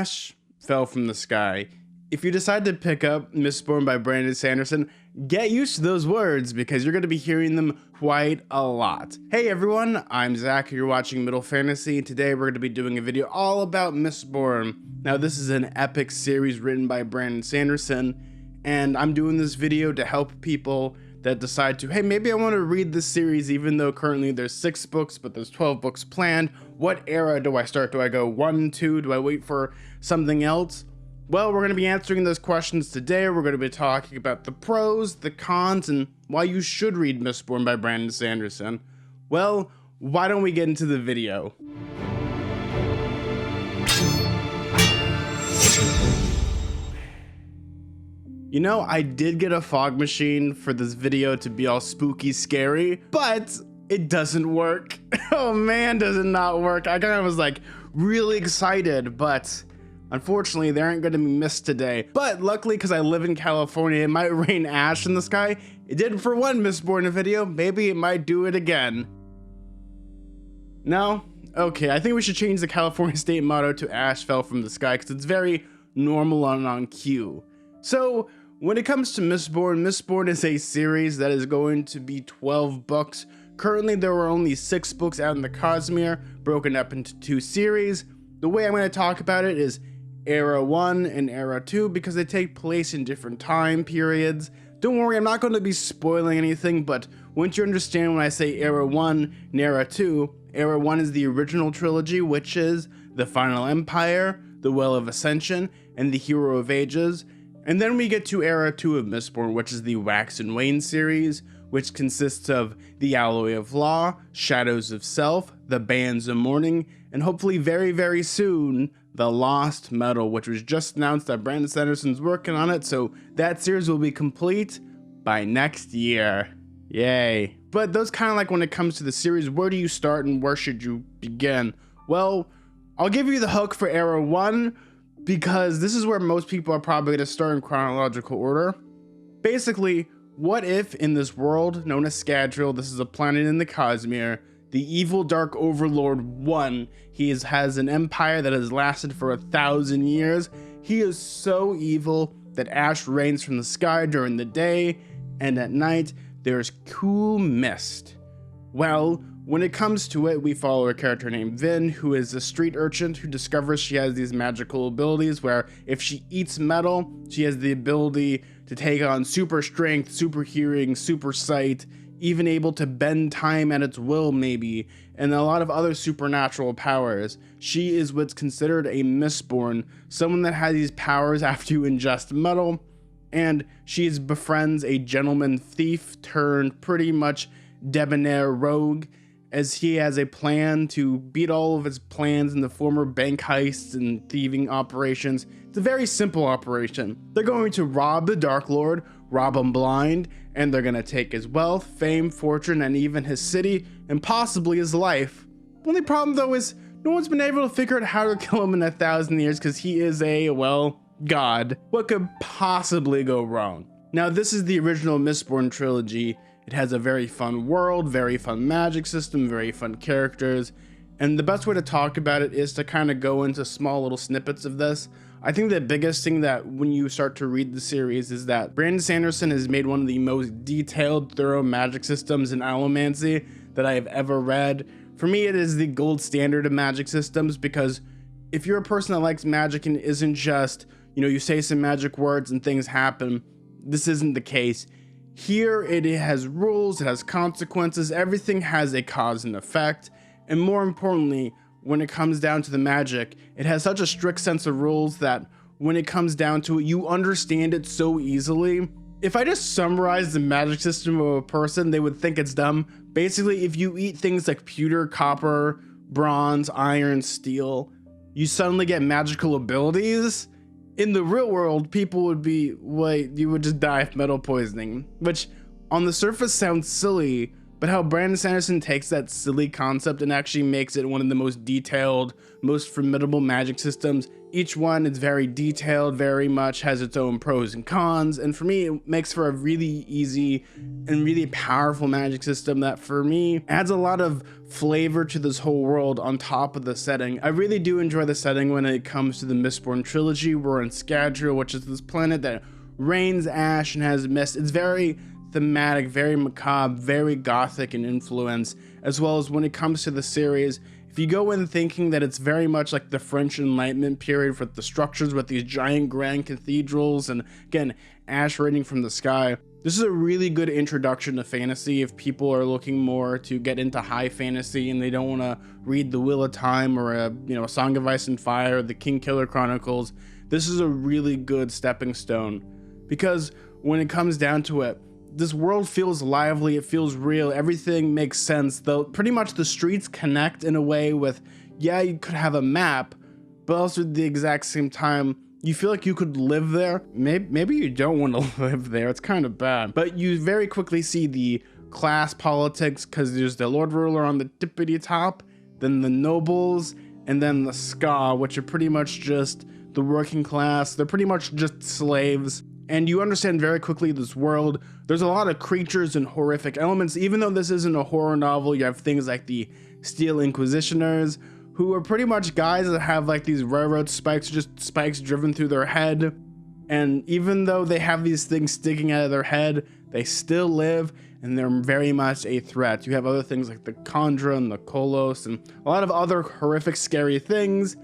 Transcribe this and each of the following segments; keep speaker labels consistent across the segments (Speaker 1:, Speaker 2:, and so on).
Speaker 1: Ash fell from the sky. If you decide to pick up Mistborn by Brandon Sanderson, get used to those words because you're going to be hearing them quite a lot. Hey everyone, I'm Zack, you're watching Middle Fantasy. Today we're going to be doing a video all about Mistborn. Now this is an epic series written by Brandon Sanderson, and I'm doing this video to help people that decide to, hey, maybe I want to read this series even though currently there's 6 books, but there's 12 books planned. What era do I start? Do I go 1, 2? Do I wait for something else? Well, we're going to be answering those questions today. We're going to be talking about the pros, the cons, and why you should read Mistborn by Brandon Sanderson. Well, why don't we get into the video? You know, I did get a fog machine for this video to be all spooky scary, but it doesn't work. Oh man, does it not work. I kind of was like really excited, but unfortunately they aren't going to be missed today. But luckily, because I live in California, it might rain ash in the sky. It did for one Mistborn video, maybe it might do it again. No? Okay, I think we should change the California state motto to ash fell from the sky because it's very normal and on cue. So, when it comes to Mistborn, Mistborn is a series that is going to be 12 books. Currently, there are only 6 books out in the Cosmere, broken up into 2 series. The way I'm going to talk about it is Era 1 and Era 2 because they take place in different time periods. Don't worry, I'm not going to be spoiling anything, but once you understand when I say Era 1 and Era 2, Era 1 is the original trilogy, which is The Final Empire, The Well of Ascension, and The Hero of Ages. And then we get to Era 2 of Mistborn, which is the Wax and Wane series, which consists of The Alloy of Law, Shadows of Self, The Bands of Mourning, and hopefully very, very soon, The Lost Metal, which was just announced that Brandon Sanderson's working on it, so that series will be complete by next year. Yay. But those kind of like when it comes to the series, where do you start and where should you begin? Well, I'll give you the hook for Era 1, because this is where most people are probably going to start in chronological order. Basically, what if in this world known as Scadrial, this is a planet in the Cosmere, the evil Dark Overlord won. He has an empire that has lasted for 1,000 years. He is so evil that ash rains from the sky during the day, and at night there's cool mist. Well, when it comes to it, we follow a character named Vin, who is a street urchin who discovers she has these magical abilities where if she eats metal, she has the ability to take on super strength, super hearing, super sight, even able to bend time at its will maybe, and a lot of other supernatural powers. She is what's considered a Mistborn, someone that has these powers after you ingest metal, and she befriends a gentleman thief turned pretty much debonair rogue, as he has a plan to beat all of his plans in the former bank heists and thieving operations. It's a very simple operation. They're going to rob the Dark Lord, rob him blind, and they're going to take his wealth, fame, fortune, and even his city, and possibly his life. Only problem though is no one's been able to figure out how to kill him in 1,000 years because he is a, well, god. What could possibly go wrong? Now this is the original Mistborn trilogy. It has a very fun world, very fun magic system, very fun characters, and the best way to talk about it is to kind of go into small little snippets of this. I think the biggest thing that when you start to read the series is that Brandon Sanderson has made one of the most detailed, thorough magic systems in allomancy that I have ever read. For me, it is the gold standard of magic systems because if you're a person that likes magic and isn't just, you say some magic words and things happen, this isn't the case. Here it has rules, it has consequences, everything has a cause and effect, and more importantly, when it comes down to the magic, it has such a strict sense of rules that when it comes down to it, you understand it so easily. If I just summarize the magic system of a person, they would think it's dumb. Basically, if you eat things like pewter, copper, bronze, iron, steel, you suddenly get magical abilities. In the real world, people would be, wait, you would just die of metal poisoning, which on the surface sounds silly, but how Brandon Sanderson takes that silly concept and actually makes it one of the most detailed, most formidable magic systems Each one is very detailed, very much has its own pros and cons, and for me it makes for a really easy and really powerful magic system that for me adds a lot of flavor to this whole world on top of the setting. I really do enjoy the setting when it comes to the Mistborn trilogy. We're in Scadrial, which is this planet that rains ash and has mist. It's very thematic, very macabre, very gothic in influence, as well as when it comes to the series. If you go in thinking that it's very much like the French Enlightenment period with the structures with these giant grand cathedrals and again, ash raining from the sky, this is a really good introduction to fantasy if people are looking more to get into high fantasy and they don't want to read The Wheel of Time or a Song of Ice and Fire or the King Killer Chronicles. This is a really good stepping stone because when it comes down to it, this world feels lively, it feels real, everything makes sense, though pretty much the streets connect in a way with, yeah, you could have a map, but also at the exact same time, you feel like you could live there. Maybe you don't want to live there, it's kind of bad. But you very quickly see the class politics because there's the Lord Ruler on the tippity top, then the nobles, and then the Ska, which are pretty much just the working class. They're pretty much just slaves. And you understand very quickly this world. There's a lot of creatures and horrific elements. Even though this isn't a horror novel, you have things like the Steel Inquisitioners, who are pretty much guys that have like these railroad spikes, just spikes driven through their head. And even though they have these things sticking out of their head, they still live and they're very much a threat. You have other things like the Kandra and the Kolos and a lot of other horrific, scary things.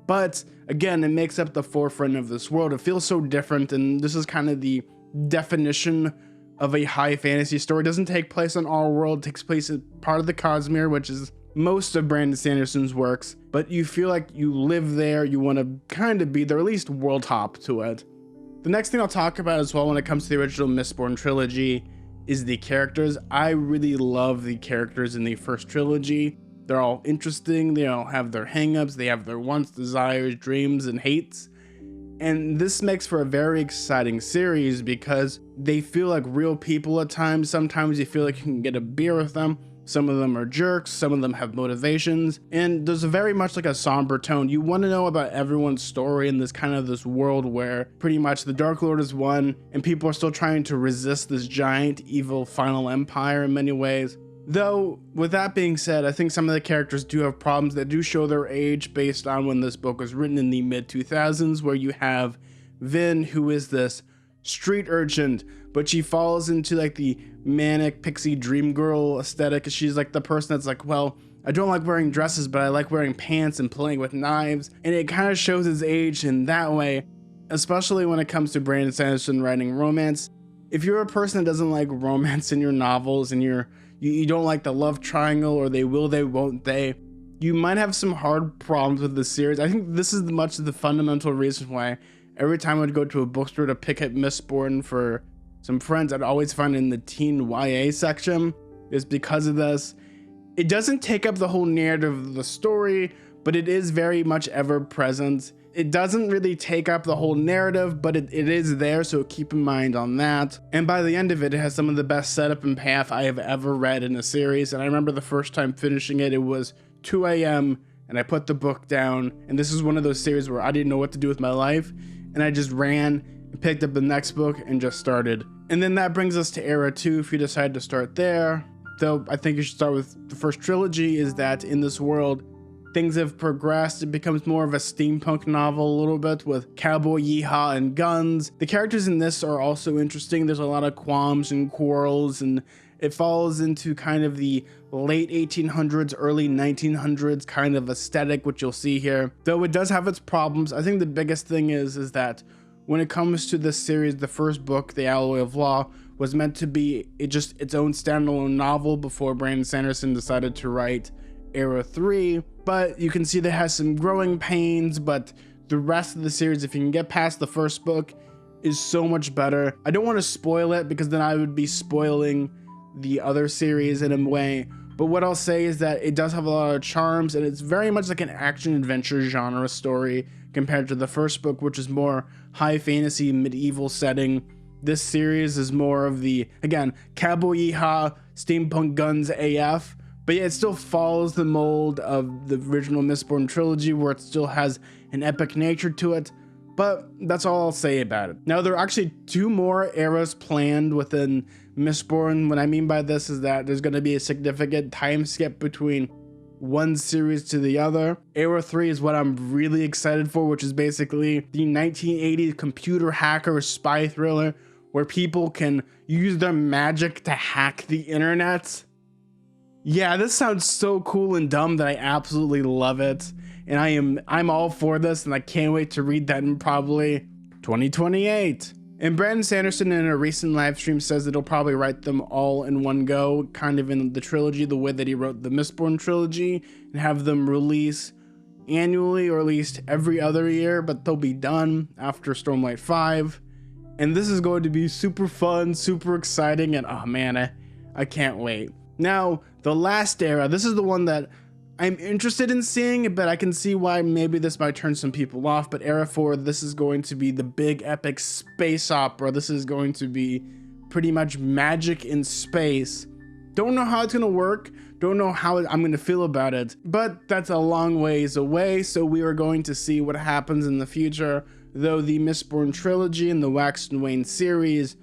Speaker 1: But again, it makes up the forefront of this world. It feels so different, and this is kind of the definition of a high fantasy story. It doesn't take place on our world, it takes place as part of the Cosmere, which is most of Brandon Sanderson's works, but you feel like you live there, you want to kind of be there, at least world hop to it. The next thing I'll talk about as well when it comes to the original Mistborn trilogy is the characters. I really love the characters in the first trilogy. They're all interesting, they all have their hangups, they have their wants, desires, dreams, and hates. And this makes for a very exciting series because they feel like real people at times. Sometimes you feel like you can get a beer with them. Some of them are jerks, some of them have motivations, and there's a very much like a somber tone. You want to know about everyone's story in this kind of this world where pretty much the Dark Lord is won and people are still trying to resist this giant evil final empire in many ways. Though, with that being said, I think some of the characters do have problems that do show their age based on when this book was written in the mid-2000s, where you have Vin, who is this street urchin, but she falls into like the manic pixie dream girl aesthetic. She's like the person that's like, well, I don't like wearing dresses, but I like wearing pants and playing with knives. And it kind of shows his age in that way, especially when it comes to Brandon Sanderson writing romance. If you're a person that doesn't like romance in your novels and you don't like the love triangle or they will, they won't, they, you might have some hard problems with this series. I think this is much of the fundamental reason why every time I'd go to a bookstore to pick up Mistborn for some friends, I'd always find it in the teen YA section. It's because of this. It doesn't take up the whole narrative of the story, but it is very much ever present. It doesn't really take up the whole narrative, but it is there, so keep in mind on that. And by the end of it, it has some of the best setup and payoff I have ever read in a series. And I remember the first time finishing it, it was 2 a.m. and I put the book down. And this is one of those series where I didn't know what to do with my life. And I just ran and picked up the next book and just started. And then that brings us to Era 2 if you decide to start there. Though I think you should start with the first trilogy, is that in this world, things have progressed. It becomes more of a steampunk novel a little bit with cowboy yeehaw and guns. The characters in this are also interesting. There's a lot of qualms and quarrels, and it falls into kind of the late 1800s, early 1900s kind of aesthetic, which you'll see here. Though it does have its problems. I think the biggest thing is that when it comes to this series, the first book, The Alloy of Law, was meant to be just its own standalone novel before Brandon Sanderson decided to write Era 3, but you can see that it has some growing pains, but the rest of the series, if you can get past the first book, is so much better. I don't want to spoil it because then I would be spoiling the other series in a way, but what I'll say is that it does have a lot of charms, and it's very much like an action-adventure genre story compared to the first book, which is more high fantasy, medieval setting. This series is more of the, again, cowboy yeehaw, steampunk guns AF, but yeah, it still follows the mold of the original Mistborn trilogy, where it still has an epic nature to it, but that's all I'll say about it. Now, there are actually 2 more eras planned within Mistborn. What I mean by this is that there's going to be a significant time skip between one series to the other. Era 3 is what I'm really excited for, which is basically the 1980s computer hacker spy thriller where people can use their magic to hack the internet. Yeah, this sounds so cool and dumb that I absolutely love it. And I'm all for this, and I can't wait to read that in probably 2028. And Brandon Sanderson in a recent live stream says that he'll probably write them all in one go, kind of in the trilogy, the way that he wrote the Mistborn trilogy, and have them release annually or at least every other year, but they'll be done after Stormlight 5. And this is going to be super fun, super exciting, and oh man, I can't wait. Now, the last era, this is the one that I'm interested in seeing, but I can see why maybe this might turn some people off. But Era 4, this is going to be the big epic space opera. This is going to be pretty much magic in space. Don't know how it's going to work. Don't know how I'm going to feel about it. But that's a long ways away, so we are going to see what happens in the future. Though the Mistborn trilogy and the Wax and Wayne series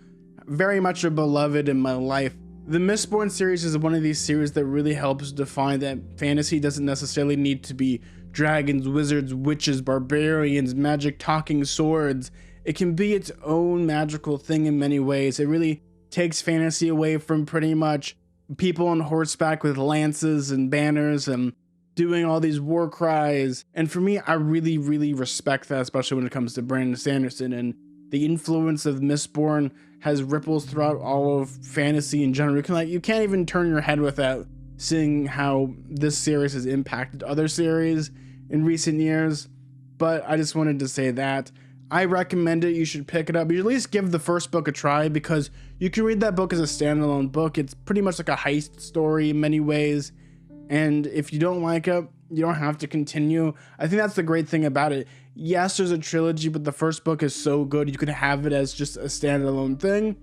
Speaker 1: very much are beloved in my life. The Mistborn series is one of these series that really helps define that fantasy doesn't necessarily need to be dragons, wizards, witches, barbarians, magic talking swords. It can be its own magical thing in many ways. It really takes fantasy away from pretty much people on horseback with lances and banners and doing all these war cries. And for me, I really, really respect that, especially when it comes to Brandon Sanderson, and the influence of Mistborn has ripples throughout all of fantasy in general. You can't even turn your head without seeing how this series has impacted other series in recent years. But I just wanted to say that I recommend it. You should pick it up. You should at least give the first book a try, because you can read that book as a standalone book. It's pretty much like a heist story in many ways. And if you don't like it, you don't have to continue. I think that's the great thing about it. Yes, there's a trilogy, but the first book is so good you could have it as just a standalone thing.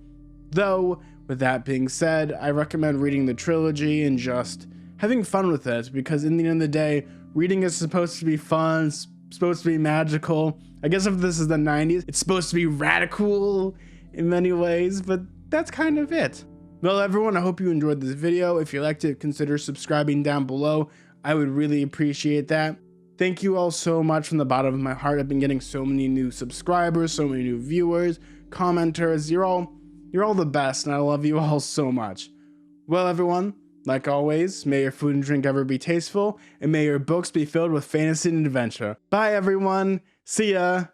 Speaker 1: Though, with that being said, I recommend reading the trilogy and just having fun with it, because in the end of the day, reading is supposed to be fun, it's supposed to be magical. I guess if this is the 90s, it's supposed to be radical in many ways, but that's kind of it. Well, everyone, I hope you enjoyed this video. If you liked it, consider subscribing down below. I would really appreciate that. Thank you all so much from the bottom of my heart. I've been getting so many new subscribers, so many new viewers, commenters. You're all the best, and I love you all so much. Well, everyone, like always, may your food and drink ever be tasteful, and may your books be filled with fantasy and adventure. Bye, everyone. See ya.